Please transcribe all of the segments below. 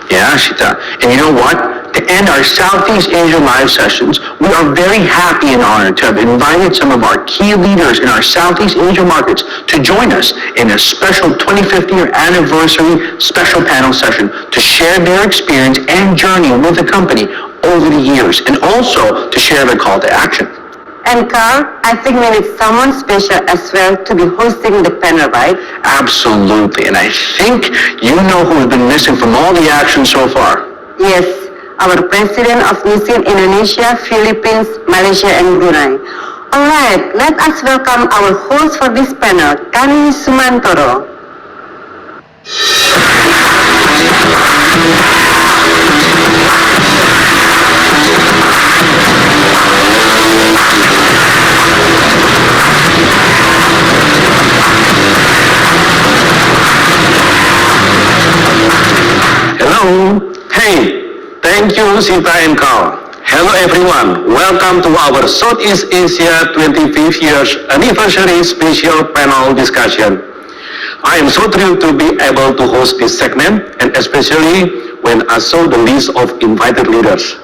Yeah, Shita. And you know what? To end our Southeast Asia live sessions, we are very happy and honored to have invited some of our key leaders in our Southeast Asia markets to join us in a special 25th year anniversary special panel session to share their experience and journey with the company over the years, and also to share their call to action. And Carl, I think we need someone special as well to be hosting the panel, right? Absolutely. And I think you know who's been missing from all the action so far. Yes, our president of Nuskin Indonesia, Philippines, Malaysia, and Brunei. All right, let us welcome our host for this panel, Kany Sumantoro. Hello. Hey, thank you, Sita and Carl. Hello, everyone. Welcome to our Southeast Asia 25th years anniversary special panel discussion. I am so thrilled to be able to host this segment, and especially when I saw the list of invited leaders.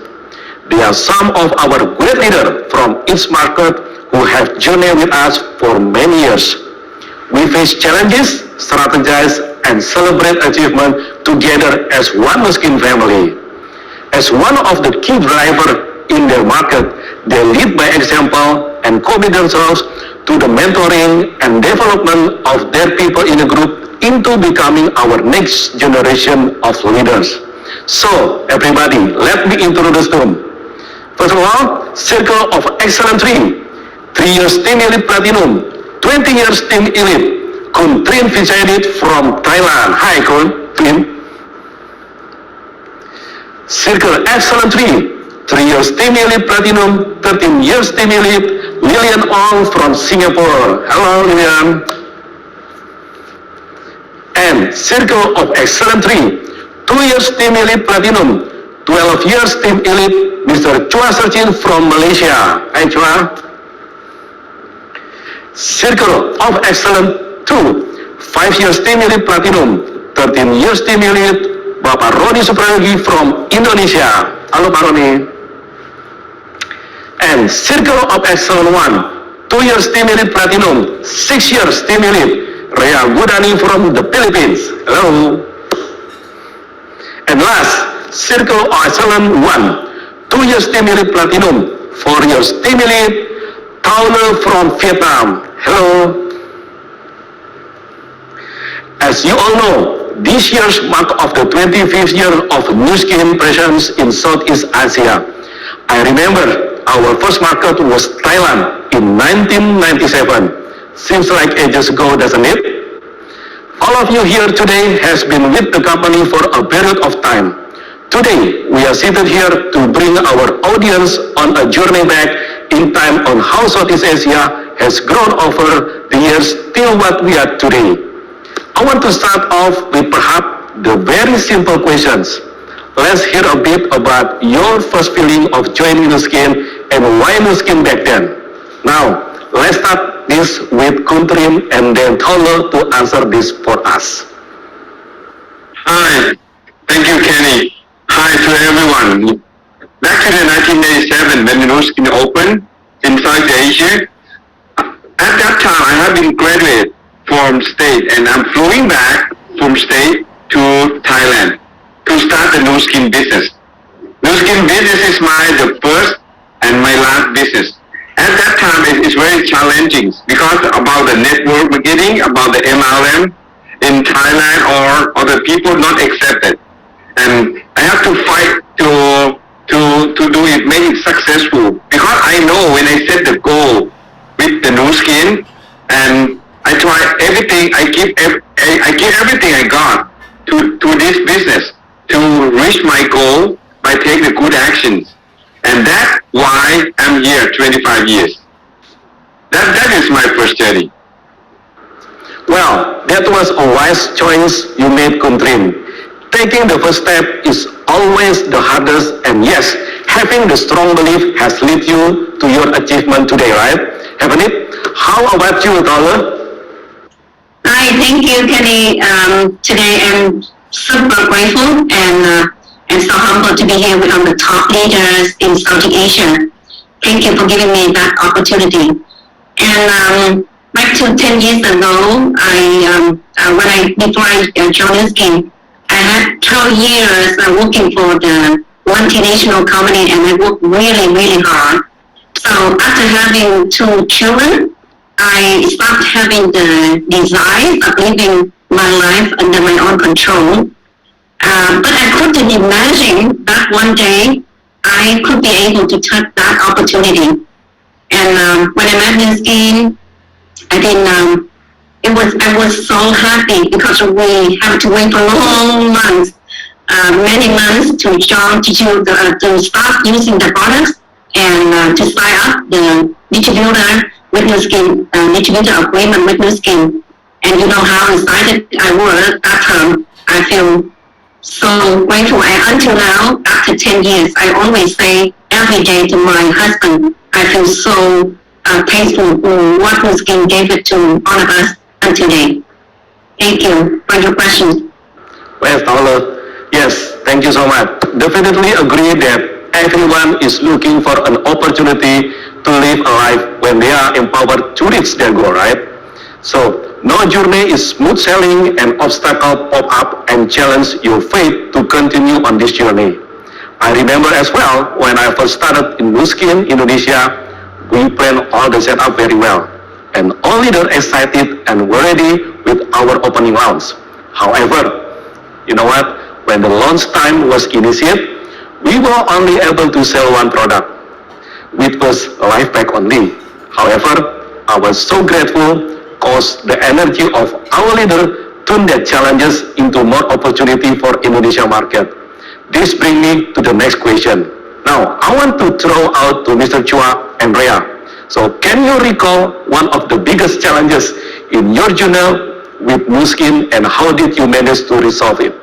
They are some of our great leaders from each market who have journeyed with us for many years. We face challenges, strategize, and celebrate achievement together as one Nuskin family. As one of the key drivers in their market, they lead by example and commit themselves to the mentoring and development of their people in the group into becoming our next generation of leaders. So, everybody, let me introduce them. First of all, Circle of Excellence 3 years Team Elite Platinum, 20 years Team Elite, Kun Trin Vijayadit from Thailand. Hi, Kun. Circle Excellent 3 years Team Elite Platinum, 13 years Team Elite, Lilian Ong from Singapore. Hello, Lilian. And Circle of Excellent 2 years Team Elite Platinum, 12 years Team Elite, Mr. Chua Serchin from Malaysia. Hi, Chua. Circle of Excellence 2, 5 years Team Elite Platinum, 13 years Team Elite, Bapak Roni Suprayogi from Indonesia. Halo Pak Roni. And Circle of Excellence 1, 2 years Team Elite Platinum, 6 years Team Elite, Rea Gudani from the Philippines. Hello. And last, Circle of Excellence 1, 2 years Team Elite Platinum, 4 years Team Elite, Tauner from Vietnam. Hello. As you all know, this year's mark of the 25th year of Nuskin presence in Southeast Asia. I remember our first market was Thailand in 1997. Seems like ages ago, doesn't it? All of you here today has been with the company for a period of time. Today, we are seated here to bring our audience on a journey back in time on how Southeast Asia has grown over the years till what we are today. I want to start off with perhaps the very simple questions. Let's hear a bit about your first feeling of joining Nuskin and why Nuskin back then. Now, let's start this with Kuntrin and then Tolo to answer this for us. Hi, thank you, Kany. Hi to everyone. Back to the 1987 when Nuskin opened in South Asia. At that time, I had been graduate from state and I'm flying back from state to Thailand to start the Nuskin business. Nuskin business is the first and my last business. At that time, it's very challenging because about the network marketing, about the MLM in Thailand or other people not accepted. And I have to fight to do it, make it successful. Because I know when I set the goal with the Nuskin and I try everything, I give everything I got to this business to reach my goal by taking the good actions. And that's why I'm here 25 years. That is my first journey. Well, that was a wise choice you made, Kuntrin. Taking the first step is always the hardest, and yes, having the strong belief has led you to your achievement today, right? Haven't it? How about you, Tolo? Hi, thank you, Kany. Today I'm super grateful and and so humbled to be here with all the top leaders in Southeast Asia. Thank you for giving me that opportunity. And back to 10 years ago, before I joined Nuskin, I had 12 years working for the multinational company, and I worked really, really hard. So after having 2 children, I stopped having the desire of living my life under my own control. But I couldn't imagine that one day I could be able to take that opportunity. And when I met Nuskin, I was so happy because we have to wait for long months, many months to start using the products and to sign up the distributor with Nuskin, distributor agreement with Nuskin. And you know how excited I was that time. I feel so grateful. And until now, after 10 years, I always say every day to my husband, I feel so thankful for what Nuskin gave it to all of us today. Thank you for your question. Well, Paula, yes, thank you so much. Definitely agree that everyone is looking for an opportunity to live a life when they are empowered to reach their goal, right? So, no journey is smooth sailing, and obstacles pop up and challenge your faith to continue on this journey. I remember as well when I first started in Nuskin, Indonesia, we planned all the setup very well, and all leaders excited and were ready with our opening launch. However, you know what? When the launch time was initiated, we were only able to sell one product, which was life pack only. However, I was so grateful because the energy of our leader turned their challenges into more opportunity for Indonesia market. This brings me to the next question. Now, I want to throw out to Mr. Chua and Rhea. So, can you recall one of the biggest challenges in your journey with Nuskin, and how did you manage to resolve it?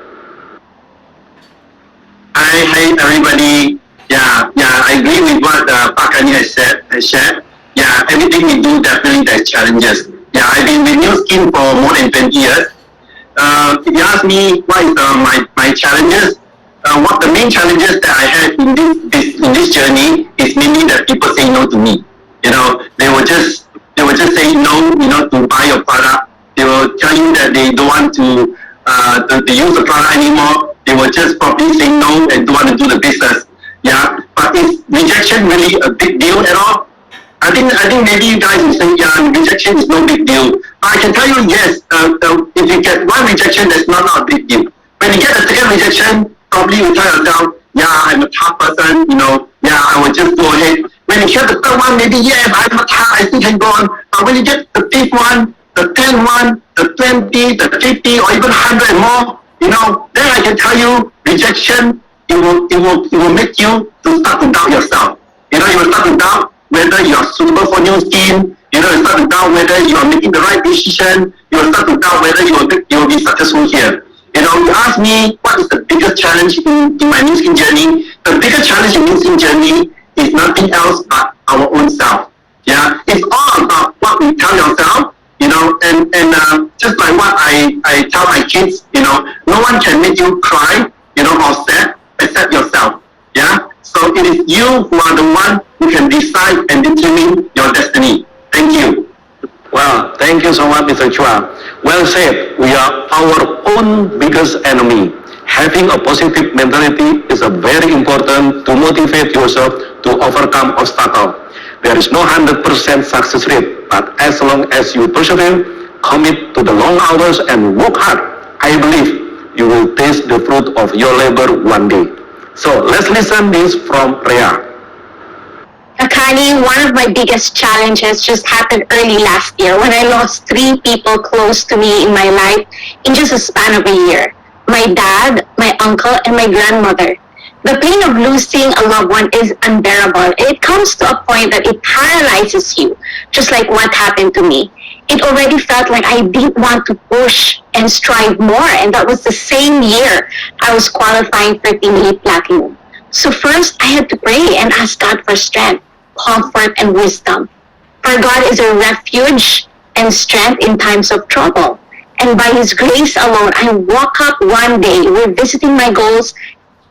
Hi everybody. I agree with what Pak Kany has shared. Yeah, everything we do, definitely there's challenges. Yeah, I've been with Nuskin for more than 20 years. If you ask me what is my challenges, what the main challenges that I had in this journey is mainly that people say no to me. You know, they will just say no, to buy your product. They will tell you that they don't want to use the product anymore. They will just probably say no and don't want to do the business. Yeah, but is rejection really a big deal at all? I think maybe you guys will say, yeah, rejection is no big deal. But I can tell you, yes, if you get one rejection, that's not a big deal. When you get a second rejection, probably you tell yourself, yeah, I'm a tough person, yeah, I will just go ahead. When you get the third one, maybe, yeah, I'm a tough, I still can go on. But when you get the fifth one, the 10th one, the 20, the 50, or even 100 more, then I can tell you, rejection, it will make you to start to doubt yourself. You will start to doubt whether you are suitable for Nuskin. You will start to doubt whether you are making the right decision. You will start to doubt whether you will be successful here. You ask me what is the biggest challenge in my Nuskin journey. The biggest challenge in Nuskin journey is nothing else but our own self. Yeah, it's all about what we tell yourself. And just like what I tell my kids, no one can make you cry, or sad except yourself. Yeah. So it is you who are the one who can decide and determine your destiny. Thank you. Well, thank you so much, Mr. Chua. Well said. We are our own biggest enemy. Having a positive mentality is very important to motivate yourself to overcome obstacles. There is no 100% success rate, but as long as you persevere, commit to the long hours and work hard, I believe you will taste the fruit of your labor one day. So let's listen this from Rhea. Kany, one of my biggest challenges just happened early last year when I lost 3 people close to me in my life in just a span of a year. My dad, my uncle, and my grandmother. The pain of losing a loved one is unbearable. It comes to a point that it paralyzes you, just like what happened to me. It already felt like I didn't want to push and strive more, and that was the same year I was qualifying for Team Elite Platinum. So first, I had to pray and ask God for strength, comfort, and wisdom. For God is a refuge and strength in times of trouble. And by His grace alone, I woke up one day revisiting my goals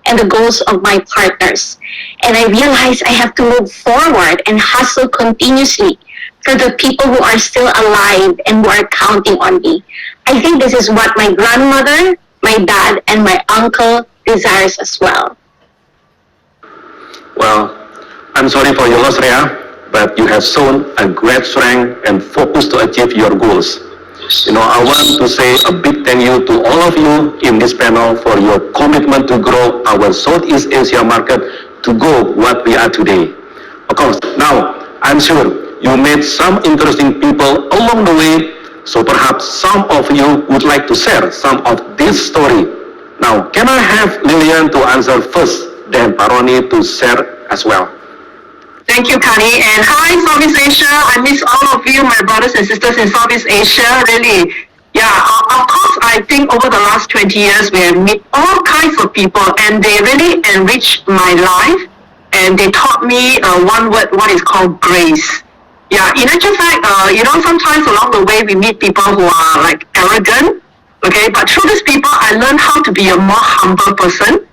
and the goals of my partners. And I realized I have to move forward and hustle continuously for the people who are still alive and who are counting on me. I think this is what my grandmother, my dad, and my uncle desires as well. Well, I'm sorry for your loss, Rhea, but you have shown a great strength and focus to achieve your goals. I want to say a big thank you to all of you in this panel for your commitment to grow our Southeast Asia market to go what we are today. Of course, now, I'm sure you met some interesting people along the way, so perhaps some of you would like to share some of this story. Now, can I have Lillian to answer first, then Paroni to share as well? Thank you, Kany. And hi, Southeast Asia. I miss all of you, my brothers and sisters in Southeast Asia. Really. Yeah, of course, I think over the last 20 years, we have met all kinds of people, and they really enriched my life. And they taught me one word, what is called grace. Yeah, just like, sometimes along the way, we meet people who are like arrogant. Okay, but through these people, I learned how to be a more humble person.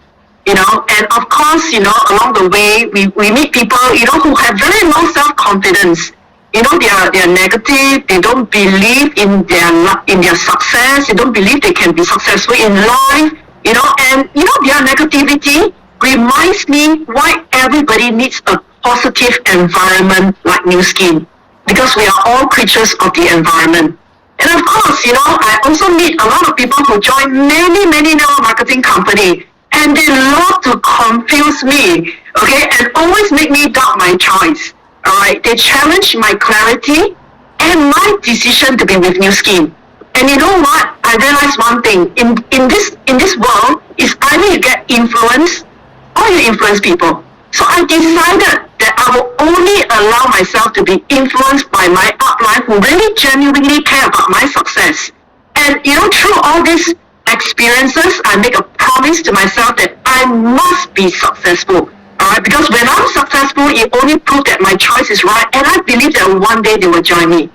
And of course, along the way, we meet people, who have very low self-confidence. They are negative. They don't believe in their success. They don't believe they can be successful in life. And their negativity reminds me why everybody needs a positive environment like Nuskin, because we are all creatures of the environment. And of course, I also meet a lot of people who join many network marketing companies. And they love to confuse me, okay, and always make me doubt my choice. All right, they challenge my clarity and my decision to be with Nuskin. And you know what? I realized one thing: in this world, is either you get influenced or you influence people. So I decided that I will only allow myself to be influenced by my upline who really genuinely care about my success. And through all this experiences, I make a promise to myself that I must be successful. Alright, because when I'm successful, it only proves that my choice is right, and I believe that one day they will join me.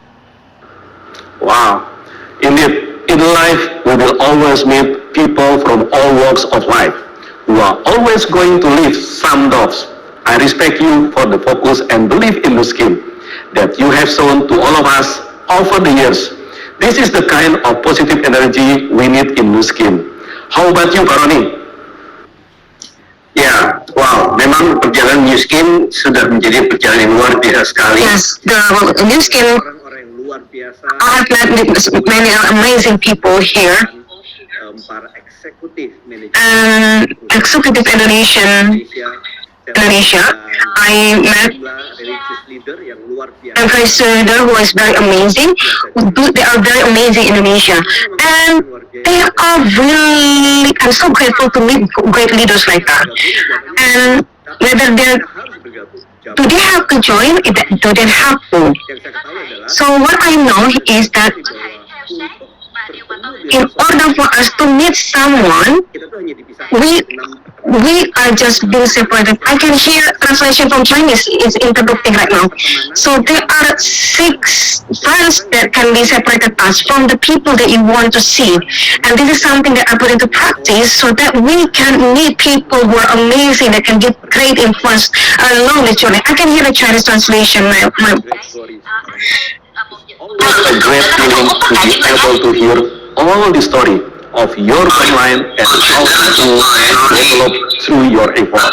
Wow. Indeed, in life, we will always meet people from all walks of life who are always going to leave some doubts. I respect you for the focus and belief in the scheme that you have shown to all of us over the years. This is the kind of positive energy we need in Nuskin. How about you, Paroni? Ya, wow, memang perjalanan Nuskin sudah menjadi perjalanan yang luar biasa sekali. Yes, the Nuskin, Orang-orang yang luar biasa. I have met many amazing people here. Para eksekutif Executive Indonesia, I met a vice leader who is very amazing. They are very amazing in Indonesia, and they are really. I'm so grateful to meet great leaders like that. And whether do they have to join? Do they have to? So what I know is that in order for us to meet someone, we are just being separated. I can hear translation from Chinese is interrupting right now. So there are 6 friends that can be separated us from the people that you want to see. And this is something that I put into practice so that we can meet people who are amazing, that can give great influence along the journey. I can hear the Chinese translation. It's a great feeling to be able to hear all the story of your timeline and how to develop through your effort.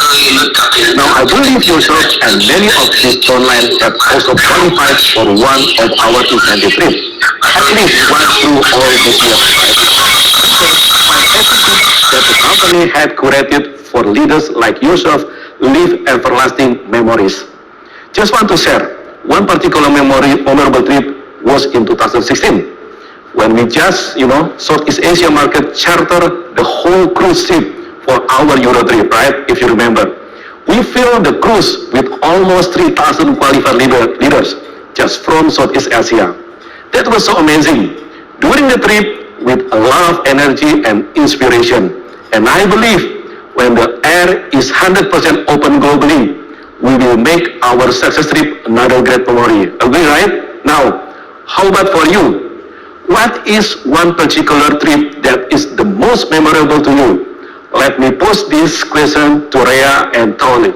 Now, I believe yourself and many of these downline have also qualified for one of our incentive trips. At least once through all these years. My attitude that the company had curated for leaders like yourself leave everlasting memories. Just want to share one particular memorable trip was in 2016 when we just, Southeast Asia market chartered the whole cruise ship for our Euro trip, right? If you remember. We filled the cruise with almost 3,000 qualified leaders just from Southeast Asia. That was so amazing. During the trip, with a lot of energy and inspiration. And I believe when the air is 100% open globally, we will make our success trip another great memory. Agree, right? Now, how about for you? What is one particular trip that is the most memorable to you? Let me pose this question to Rhea and Tony.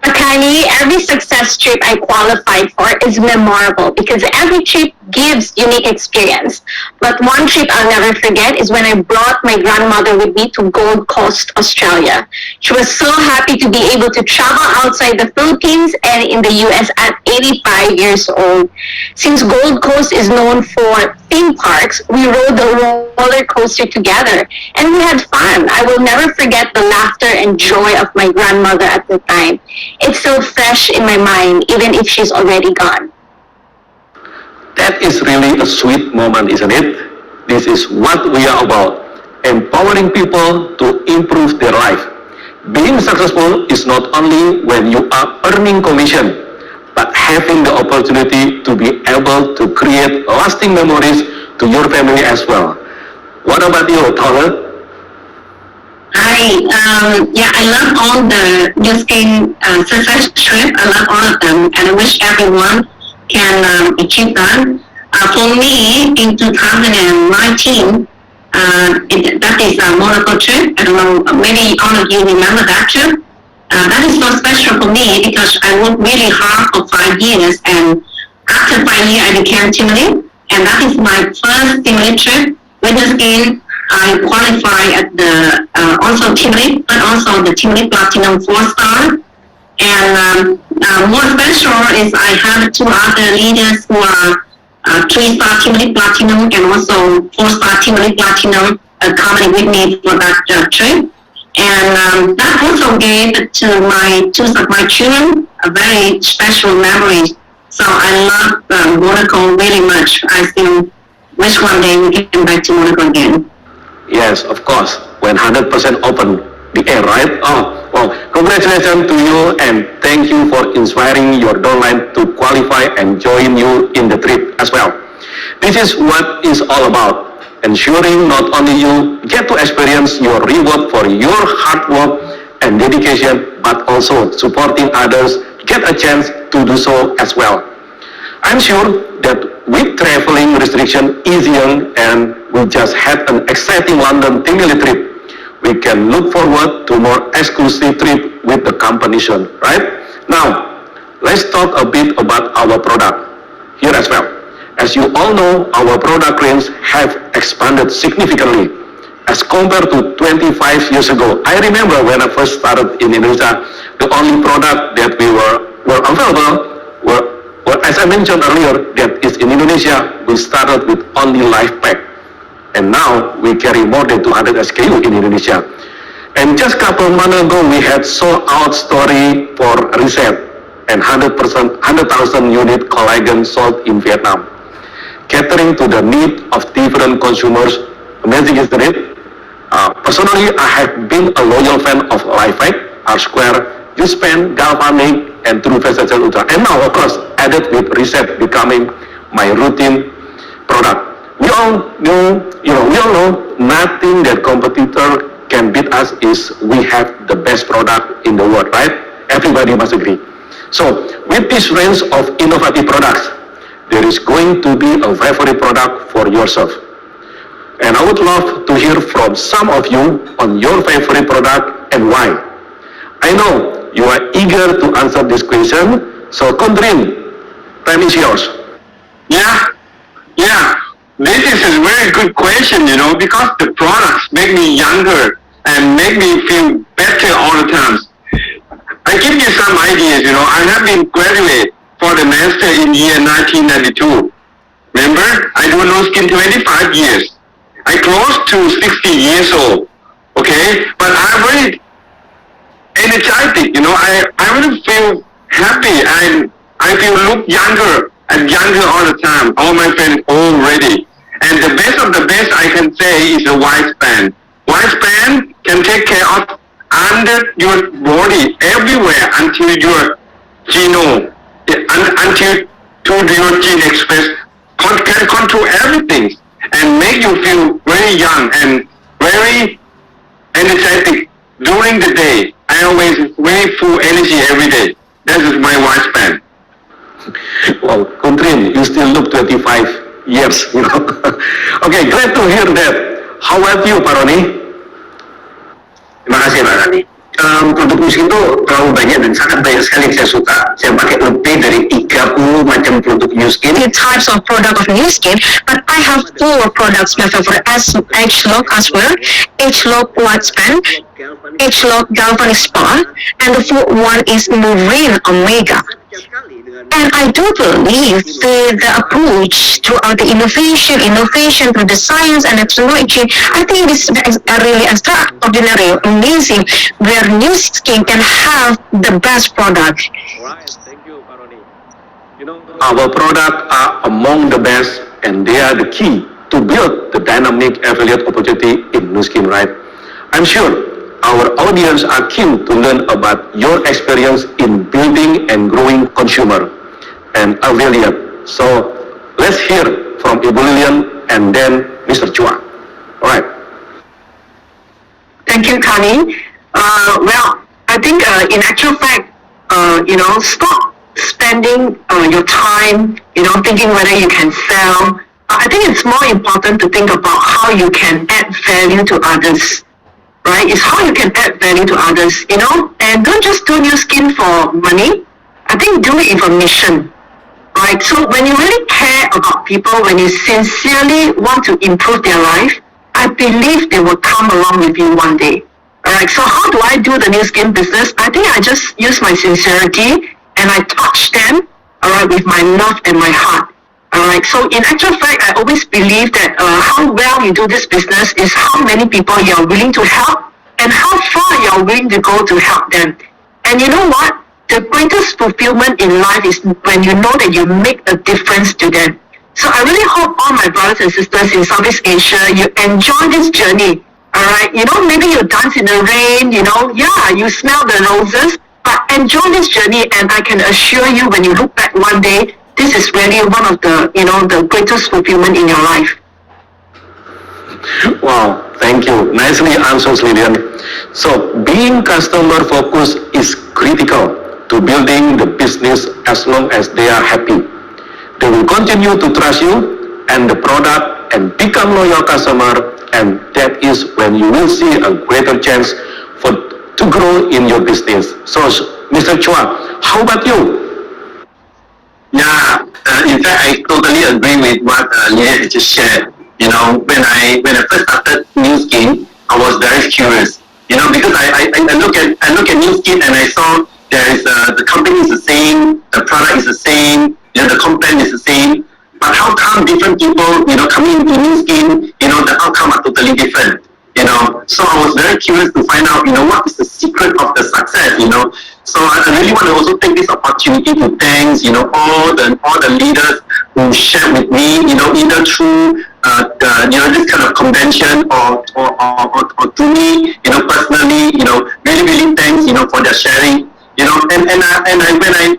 Kany, every success trip I qualified for is memorable because every trip gives unique experience. But one trip I'll never forget is when I brought my grandmother with me to Gold Coast, Australia. She was so happy to be able to travel outside the Philippines and in the US at 85 years old. Since Gold Coast is known for theme parks, we rode the roller coaster together and we had fun. I will never forget the laughter and joy of my grandmother at the time. It's so fresh in my mind, even if she's already gone. That is really a sweet moment, isn't it? This is what we are about, empowering people to improve their life. Being successful is not only when you are earning commission, but having the opportunity to be able to create lasting memories to your family as well. What about you, Tyler? I love all the Nuskin success trip. I love all of them, and I wish everyone can achieve that. For me, in 2019, that is a Monaco trip. I don't know, maybe all of you remember that trip. That is so special for me because I worked really hard for 5 years, and after 5 years, I became team lead, and that is my first team lead trip. With Nuskin, I qualified at the also team lead, but also the team lead platinum 4-star. And more special is I have 2 other leaders who are 3-star team lead platinum and also 4-star team lead platinum coming with me for that trip. And that also gave to my 2 of my children a very special memory. So I love Monaco really much. I still wish one day we can come back to Monaco again. Yes, of course, when 100% open the air, right? Oh, well, congratulations to you and thank you for inspiring your downline to qualify and join you in the trip as well. This is what it's all about, ensuring not only you get to experience your reward for your hard work and dedication, but also supporting others get a chance to do so as well. I'm sure that with traveling restriction easing and we just had an exciting London family trip, we can look forward to more exclusive trip with the company soon, right? Now, let's talk a bit about our product here as well. As you all know, our product range have expanded significantly as compared to 25 years ago. I remember when I first started in Indonesia, the only product that we were available were as I mentioned earlier, that is in Indonesia, we started with only life pack. And now we carry more than 200 SKU in Indonesia. And just a couple of months ago, we had sold out story for reset and 100,000 unit collagen sold in Vietnam, catering to the need of different consumers. Amazing, isn't it? Personally, I have been a loyal fan of Life Pack, R-Square, U-Span, Galvanic, and True Face Essential Ultra. And now, of course, added with Reset becoming my routine product. We all know nothing that competitor can beat us is we have the best product in the world, right? Everybody must agree. So, with this range of innovative products, there is going to be a favorite product for yourself. And I would love to hear from some of you on your favorite product and why. I know you are eager to answer this question, so Kondrin, time is yours. Yeah. This is a very good question, because the products make me younger and make me feel better all the time. I give you some ideas, I have been graduate for the master in year 1992. Remember, I do Nuskin 25 years. I close to 60 years old, okay? But I'm very energetic, I really feel happy and I feel look younger and younger all the time. All my friends already. And the best of the best I can say is the wide span. Wide span can take care of under your body everywhere until your genome, until to your gene express can control everything and make you feel very young and very energetic during the day. I always very full energy every day. That is my wide span. Well, Kondrin, you still look 25 years, Okay, glad to hear that. How about you, Paroni? Terima kasih Pak Kany. Produk Nuskin itu terlalu banyak dan sangat banyak sekali yang saya suka. Saya pakai lebih dari 30 macam produk Nuskin. Types of product of Nuskin, but I have 4 products. My favorite H-Lock as well, H-Lock White Span, H-Lock Galvanic Spa, and the 4th one is Marine Omega. And I do believe the approach throughout the innovation through the science and technology, I think this is really extraordinary, amazing, where Nuskin can have the best product. Alright, thank you, Paroni. Our products are among the best, and they are the key to build the dynamic affiliate opportunity in Nuskin, right? I'm sure our audience are keen to learn about your experience in building and growing consumer and affiliate. So let's hear from Ibu Lilian and then Mr. Chua. All right. Thank you, Kany. Well, I think in actual fact, stop spending your time, thinking whether you can sell. I think it's more important to think about how you can add value to others, right? It's how you can add value to others, and don't just do Nuskin for money. I think do it with a mission, right? So when you really care about people, when you sincerely want to improve their life, I believe they will come along with you one day. Alright, so how do I do the Nuskin business? I think I just use my sincerity and I touch them, alright, with my love and my heart. Alright, so in actual fact, I always believe that how well you do this business is how many people you are willing to help and how far you are willing to go to help them. And you know what? The greatest fulfillment in life is when you know that you make a difference to them. So I really hope all my brothers and sisters in Southeast Asia, you enjoy this journey. Alright, maybe you dance in the rain, you smell the roses, but enjoy this journey, and I can assure you when you look back one day, this is really one of the, the greatest fulfillment in your life. Wow, thank you. Nicely answered, Lilian. So being customer focused is critical to building the business as long as they are happy. They will continue to trust you and the product and become loyal customer, and that is when you will see a greater chance to grow in your business. So, Mr. Chua, how about you? Yeah, in fact, I totally agree with what Lilian just shared. When I first started Nuskin, I was very curious. Because I look at Nuskin and I saw there is the company is the same, the product is the same, the content is the same. But how come different people, coming into Nuskin, the outcome are totally different. So I was very curious to find out, what is the secret of the success, So I really want to also take this opportunity to thank, all the leaders who shared with me, either through this kind of convention or to me, personally, really thanks, for their sharing, and when I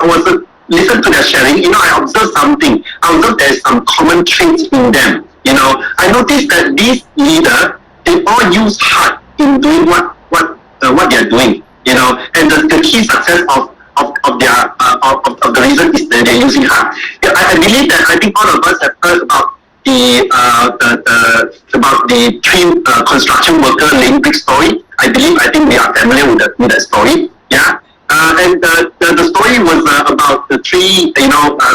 was listen to their sharing, I observed something. I observed there's some common traits in them. I noticed that these leaders, they all use heart in doing what they are doing. And the key success of the reason is that they're using heart. I believe that I think all of us have heard about the three construction worker laying brick story. I think we are familiar with that story. Yeah. And the story was about the three,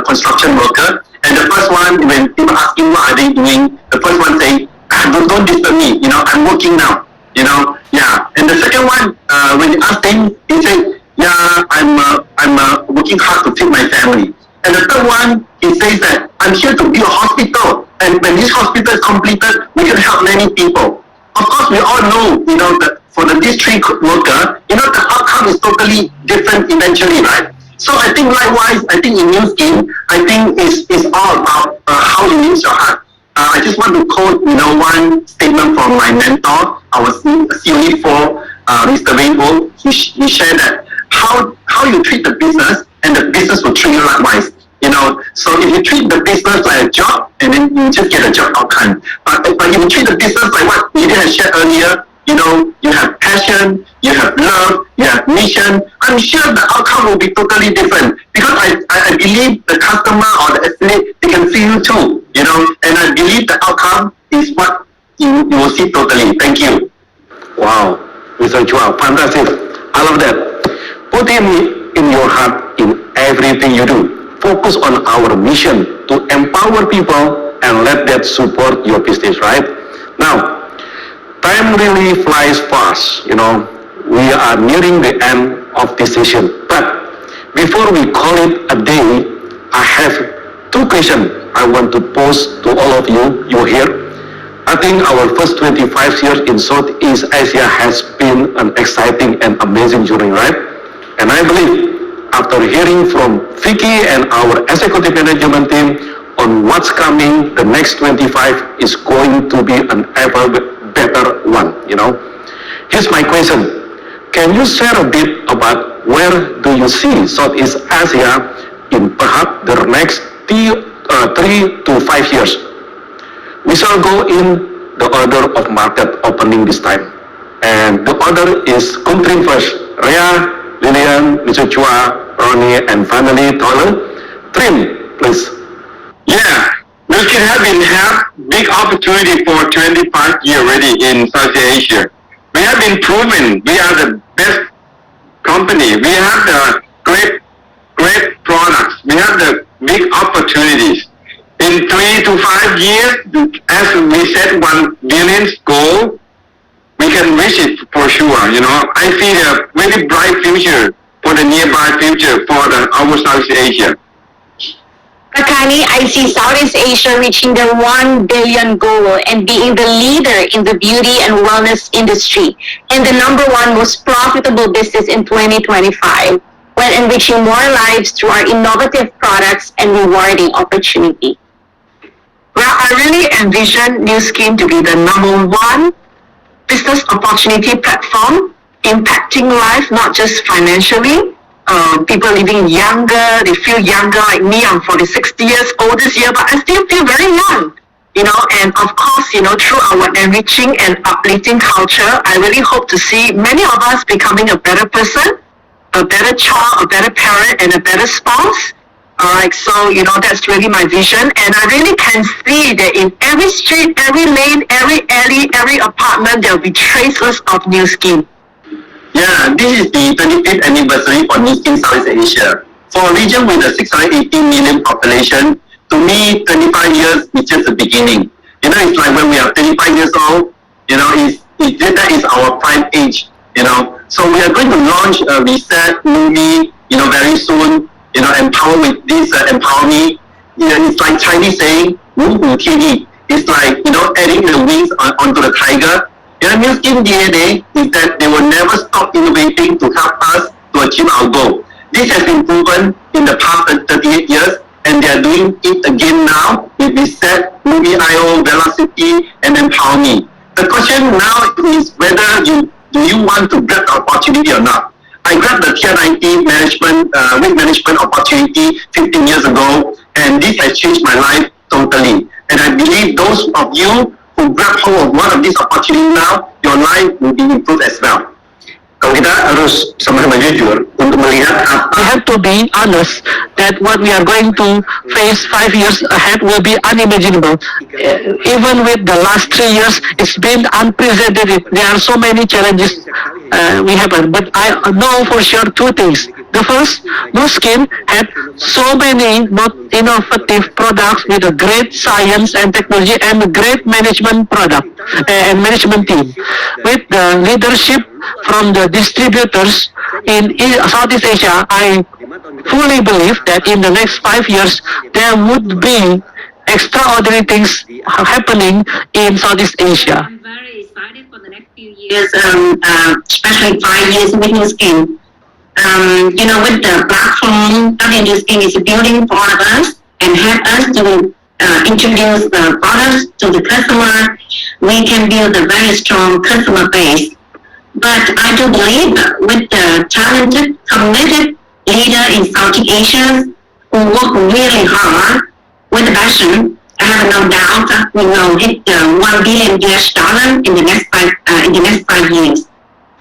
construction worker. And the first one, when people ask him what are they doing, the first one say, don't disturb me, I'm working now, yeah. And the second one, when you ask him, he said, yeah, I'm working hard to feed my family. And the third one, he says that I'm here to build a hospital, and when this hospital is completed, we can help many people. Of course, we all know, that for these three workers, the outcome is totally different eventually, right? So I think likewise, I think in Nuskin, I think it's all about how you use your heart. I just want to quote, one statement from my mentor. I was COE for Mr. Rainbow. He shared that how you treat the business, and the business will treat you likewise. So if you treat the business like a job, and then you just get a job outcome. But if you treat the business like what Lydia had shared earlier, you have passion, you have love, you have mission, I'm sure the outcome will be totally different. Because I believe the customer or the affiliate, they can feel you too, and I believe the outcome is what you will see totally. Thank you. Wow, Mr. Chua, fantastic. I love that. Put him in your heart in everything you do. Focus on our mission to empower people and let that support your business, right? Now, time really flies fast, you know. We are nearing the end of this session. But before we call it a day, I have two questions I want to pose to all of you here. I think our first 25 years in Southeast Asia has been an exciting and amazing journey, right? And I believe after hearing from Vicky and our executive management team on what's coming, the next 25 is going to be an ever better one, you know. Here's my question. Can you share a bit about where do you see Southeast Asia in perhaps the next 3 to 5 years? We shall go in the order of market opening this time. And the order is Kumtrin first. Rhea, Lillian, Mr. Chua, Ronnie, and finally Toller. Trim, please. Yeah, Nuskin have big opportunity for 25 years already in Southeast Asia. We have been proven we are the best company. We have the great products. We have the big opportunities. In 3 to 5 years, as we set 1 billion goal, we can reach it for sure. You know, I see a very bright future for the nearby future for our Southeast Asia. Kany, I see Southeast Asia reaching the 1 billion goal and being the leader in the beauty and wellness industry and the number 1 most profitable business in 2025, while enriching more lives through our innovative products and rewarding opportunity. Well, I really envision Nuskin to be the number 1 business opportunity platform, impacting life not just financially. People living younger, they feel younger like me. I'm 46 years old this year, but I still feel very young. You know, and of course, you know, through our enriching and uplifting culture, I really hope to see many of us becoming a better person, a better child, a better parent, and a better spouse. Alright, so, you know, that's really my vision. And I really can see that in every street, every lane, every alley, every apartment, there'll be traces of Nuskin. Yeah, this is the 25th anniversary for Nuskin Southeast Asia. For a region with a 680 million population, to me, 25 years is just the beginning. You know, it's like when we are 25 years old, you know, that is our prime age, you know. So we are going to launch a reset movie, you know, very soon, you know, empower with this, empower me. You know, it's like Chinese saying, Wu Hu Kany. It's like, you know, adding the wings onto the tiger. Their Nuskin DNA is that they will never stop innovating to help us to achieve our goal. This has been proven in the past 38 years, and they are doing it again now with Reset, Movie IO, Velocity, and Empower Me. The question now is whether do you want to grab the opportunity or not. I grabbed the Tier 90 weight management opportunity 15 years ago, and this has changed my life totally. And I believe those of you who grab hold of one of these opportunities now, your life will be improved as well. Kalau kita harus sama-sama jujur untuk melihat apa. We have to be honest that what we are going to face 5 years ahead will be unimaginable. Even with the last 3 years, it's been unprecedented. There are so many challenges we have, but I know for sure 2 things. The first, Nuskin had so many not innovative products with a great science and technology and a great management product and management team. With the leadership from the distributors in Southeast Asia, I fully believe that in the next 5 years, there would be extraordinary things happening in Southeast Asia. I'm very excited for the next few years, especially 5 years with Nuskin. You know, with the platform that Nuskin is building for us and help us to introduce the products to the customer, we can build a very strong customer base. But I do believe with the talented, committed leader in Southeast Asia who work really hard with passion, I have no doubt that we will hit the $1 billion in the next 5 years.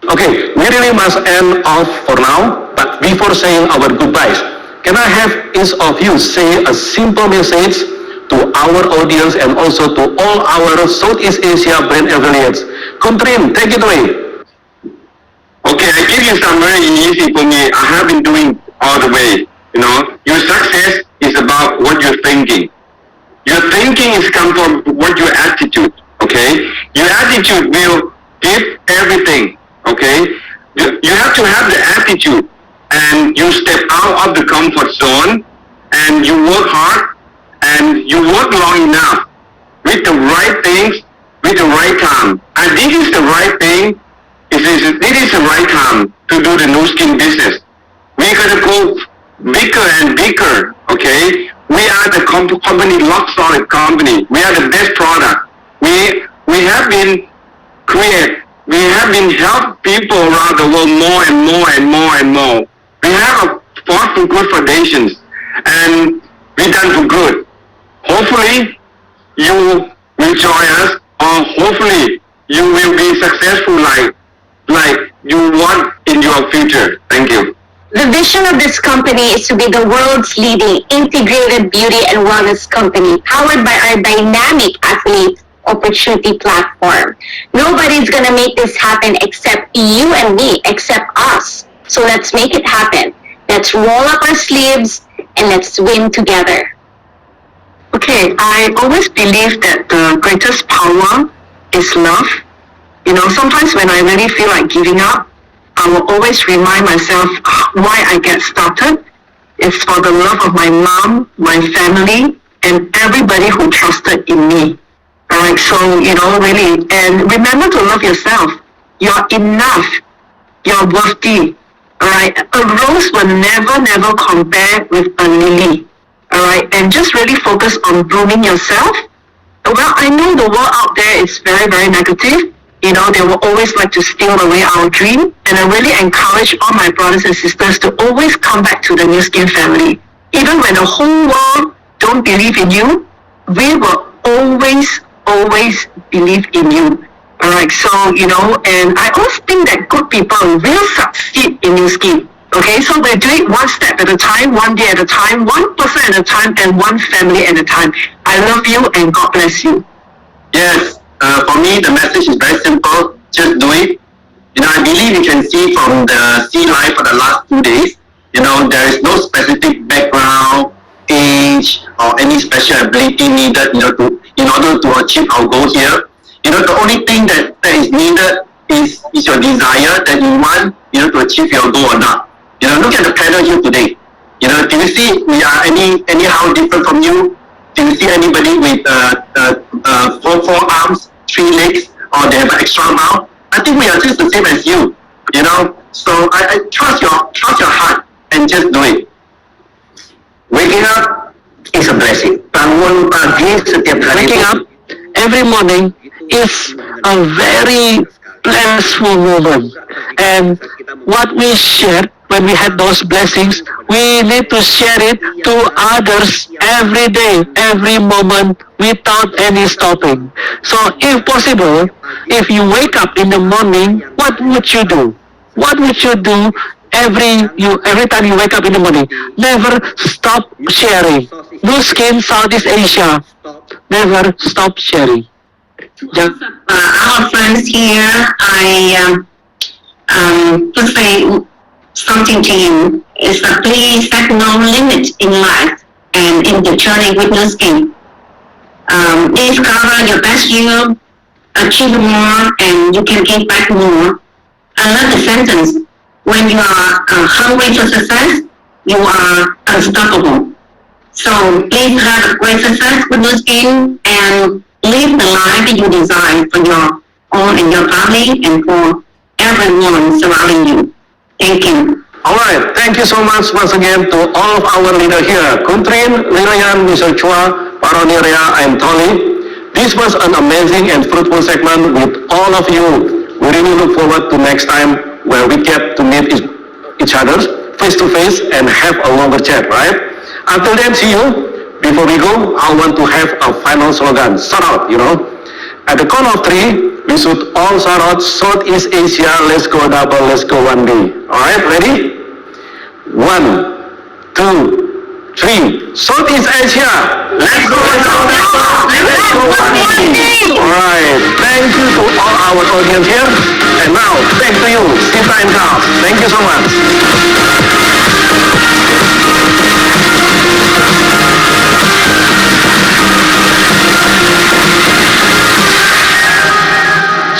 Okay, we really must end off for now, but before saying our goodbyes, can I have each of you say a simple message to our audience and also to all our Southeast Asia brand affiliates? Kuntrin, take it away. is very easy for me. I have been doing all the way. Your success is about what you're thinking. Your thinking is come from what your attitude. Okay, your attitude will give everything. Okay, you have to have the attitude, and you step out of the comfort zone, and you work hard, and you work long enough with the right things, with the right time. And this is the right thing. This is the right time to do the Nuskin business. We're gonna go bigger and bigger. Okay, we are the company, rock solid company. We are the best product. We have been we have been help people around the world more and more and more and more. We have a fought for good foundations, and we done for good. Hopefully, you will join us, or hopefully you will be successful like you want in your future. Thank you. The vision of this company is to be the world's leading integrated beauty and wellness company, powered by our dynamic athlete opportunity platform. Nobody's gonna make this happen except you and me, except us. So let's make it happen. Let's roll up our sleeves and let's win together. Okay, I always believe that the greatest power is love. Sometimes when I really feel like giving up, I will always remind myself why I get started. It's for the love of my mom, my family, and everybody who trusted in me. Alright, so, really, and remember to love yourself. You're enough. You're worthy. Alright, a rose will never compare with a lily. Alright, and just really focus on blooming yourself. Well, I know the world out there is very negative. They will always like to steal away our dream. And I really encourage all my brothers and sisters to always come back to the Nuskin family. Even when the whole world don't believe in you, we will always believe in you. Alright, so, and I always think that good people will succeed in Nuskin. Okay, so we're doing one step at a time, one day at a time, one person at a time, and one family at a time. I love you and God bless you. Yes, for me the message is very simple. Just do it. I believe you can see from the sea life for the last 2 days. There is no specific background, age, or any special ability needed. In order to achieve our goal here. The only thing that is needed is your desire that you want. To achieve your goal or not. Look at the panel here today. Do you see we are anyhow different from you? Do you see anybody with four arms, 3 legs, or they have an extra mouth? I think we are just the same as you. So I trust your heart and just do it. Waking up is a blessing. Bangun pagi setiap hari. Waking up every morning is a very blissful moment. And what we share when we have those blessings, we need to share it to others every day, every moment, without any stopping. So if possible, if you wake up in the morning, what would you do? What would you do every time you wake up in the morning? Never stop sharing. Nuskin, Southeast Asia, never stop sharing. Our friends here, I to say something to you is that please set no limit in life and in the journey with Nuskin. Discover your best you, achieve more, and you can give back more. I love the sentence, when you are hungry for success, you are unstoppable. So please have a great success with Nuskin and live the life that you desire for your own and your family and for everyone surrounding you. Thank you. Alright, thank you so much once again to all of our leaders here. Kuntrin, Lirayan, Mr. Chua, Paroniria, and Tony. This was an amazing and fruitful segment with all of you. We really look forward to next time where we get to meet each other face to face and have a longer chat, right? Until then, see you. Before we go, I want to have a final slogan. Shout out, At the count of 3, we should all shout out Southeast Asia, let's go double, let's go 1B. Alright, ready? 1, 2, 3. Southeast Asia. Let's go! Alright, thank you to all our audience here. And now, back to you, Sita and Carl. Thank you so much.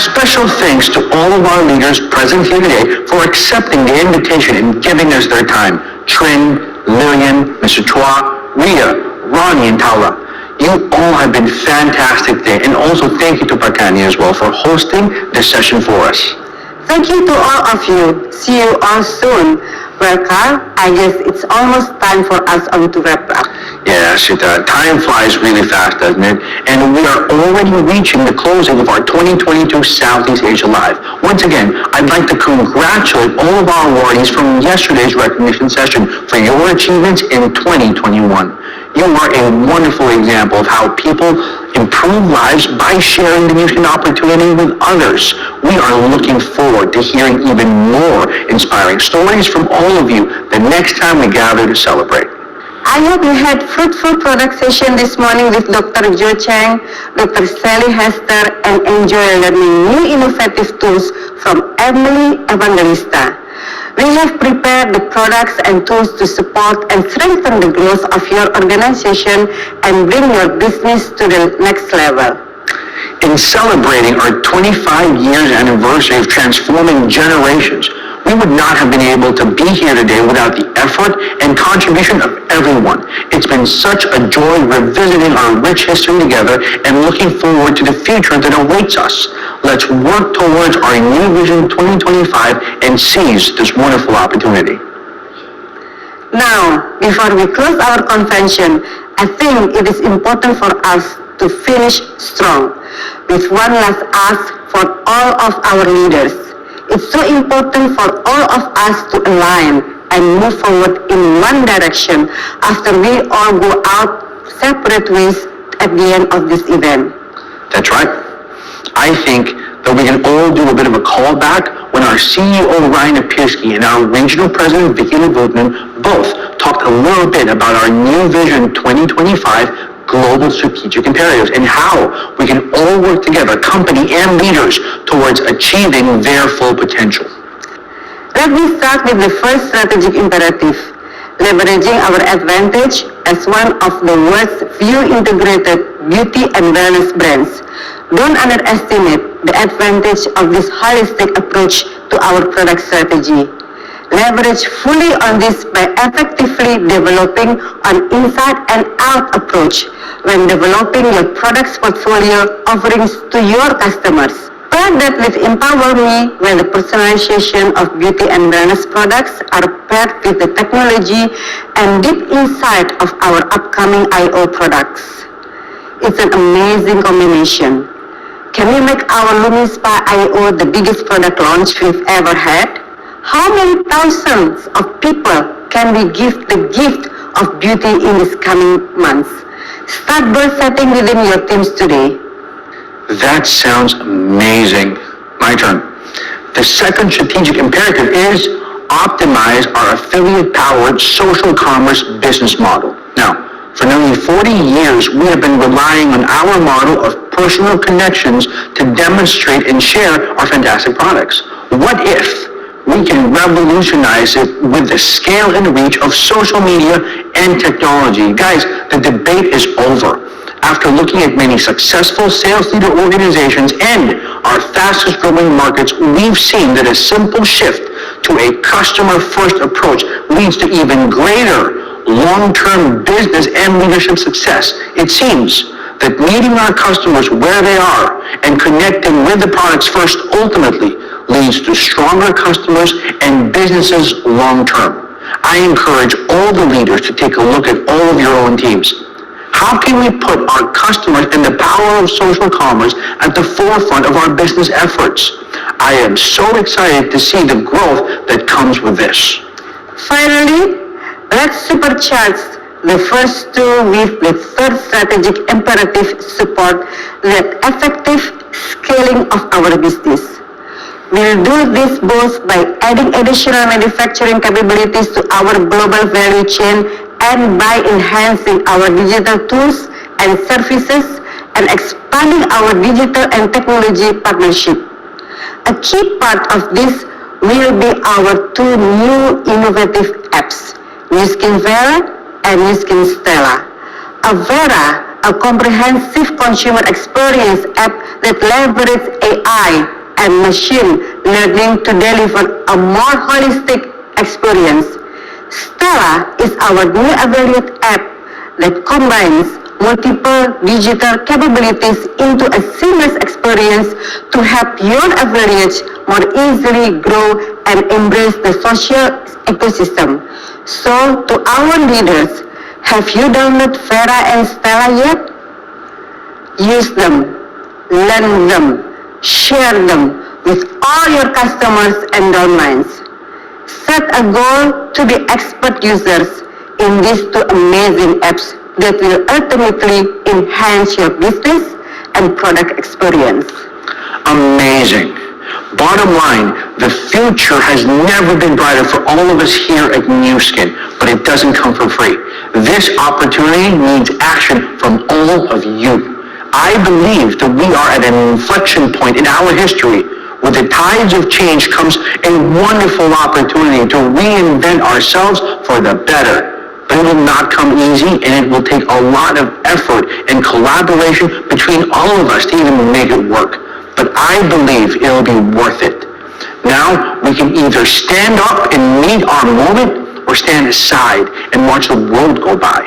Special thanks to all of our leaders present here today for accepting the invitation and giving us their time. Trin, Lillian, Mr. Chua, Rhea, Ronnie, and Taula. You all have been fantastic today, and also thank you to Kany as well for hosting this session for us. Thank you to all of you. See you all soon. Well, Carl, I guess it's almost time for us all to wrap up. Yes, time flies really fast, doesn't it? And we are already reaching the closing of our 2022 Southeast Asia Live. Once again, I'd like to congratulate all of our awardees from yesterday's recognition session for your achievements in 2021. You are a wonderful example of how people improve lives by sharing the Nuskin opportunity with others. We are looking forward to hearing even more inspiring stories from all of you the next time we gather to celebrate. I hope you had fruitful product session this morning with Dr. Jo Chang, Dr. Sally Hester, and enjoy learning new innovative tools from Emily Evangelista. We have prepared the products and tools to support and strengthen the growth of your organization and bring your business to the next level. In celebrating our 25 years anniversary of transforming generations, we would not have been able to be here today without the effort and contribution of everyone. It's been such a joy revisiting our rich history together and looking forward to the future that awaits us. Let's work towards our new Vision 2025 and seize this wonderful opportunity. Now, before we close our convention, I think it is important for us to finish strong with one last ask for all of our leaders. It's so important for all of us to align and move forward in one direction after we all go out separate ways at the end of this event. That's right. I think that we can all do a bit of a callback when our CEO Ryan Apirski and our regional president Vicky Levotman both talked a little bit about our new Vision 2025 global strategic imperatives and how we can all work together, company and leaders, towards achieving their full potential. Let me start with the first strategic imperative, leveraging our advantage as one of the world's few integrated beauty and wellness brands. Don't underestimate the advantage of this holistic approach to our product strategy. Leverage fully on this by effectively developing an inside and out approach when developing your products portfolio offerings to your customers. Pair that with Empower Me, where the personalization of beauty and wellness products are paired with the technology and deep insight of our upcoming I.O. products. It's an amazing combination. Can we make our LumiSpa I.O. the biggest product launch we've ever had? How many thousands of people can we give the gift of beauty in these coming months? Start goal setting within your teams today. That sounds amazing. My turn. The second strategic imperative is optimize our affiliate-powered social commerce business model. Now, for nearly 40 years, we have been relying on our model of personal connections to demonstrate and share our fantastic products. What if we can revolutionize it with the scale and reach of social media and technology? Guys, the debate is over. After looking at many successful sales leader organizations and our fastest growing markets, we've seen that a simple shift to a customer-first approach leads to even greater long-term business and leadership success. It seems that meeting our customers where they are and connecting with the products first ultimately leads to stronger customers and businesses long-term. I encourage all the leaders to take a look at all of your own teams. How can we put our customers and the power of social commerce at the forefront of our business efforts? I am so excited to see the growth that comes with this. Finally, let's supercharge the first two with the third strategic imperative support the effective scaling of our business. We'll do this both by adding additional manufacturing capabilities to our global value chain and by enhancing our digital tools and services and expanding our digital and technology partnership. A key part of this will be our two new innovative apps, Nuskin Vera and Nuskin Stella. Vera, a comprehensive consumer experience app that leverages AI and machine learning to deliver a more holistic experience. Stella is our new affiliate app that combines multiple digital capabilities into a seamless experience to help your affiliates more easily grow and embrace the social ecosystem. So, to our leaders, have you downloaded Vera and Stella yet? Use them, learn them, share them with all your customers and downlines. Set a goal to be expert users in these two amazing apps that will ultimately enhance your business and product experience. Amazing. Bottom line, the future has never been brighter for all of us here at Nuskin, but it doesn't come for free. This opportunity needs action from all of you. I believe that we are at an inflection point in our history. With the tides of change comes a wonderful opportunity to reinvent ourselves for the better. But it will not come easy, and it will take a lot of effort and collaboration between all of us to even make it work. But I believe it'll be worth it. Now, we can either stand up and meet our moment, or stand aside and watch the world go by.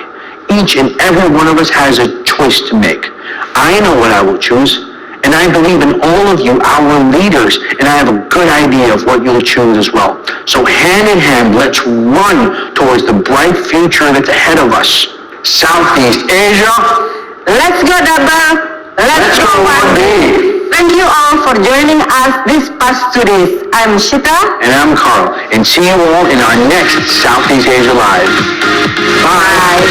Each and every one of us has a choice to make. I know what I will choose. And I believe in all of you, our leaders, and I have a good idea of what you'll choose as well. So hand in hand, let's run towards the bright future that's ahead of us. Southeast Asia, Let's go, Double! Let's go, one day! Thank you all for joining us this past 2 days. I'm Shita. and I'm Carl, and see you all in our next Southeast Asia Live. Bye.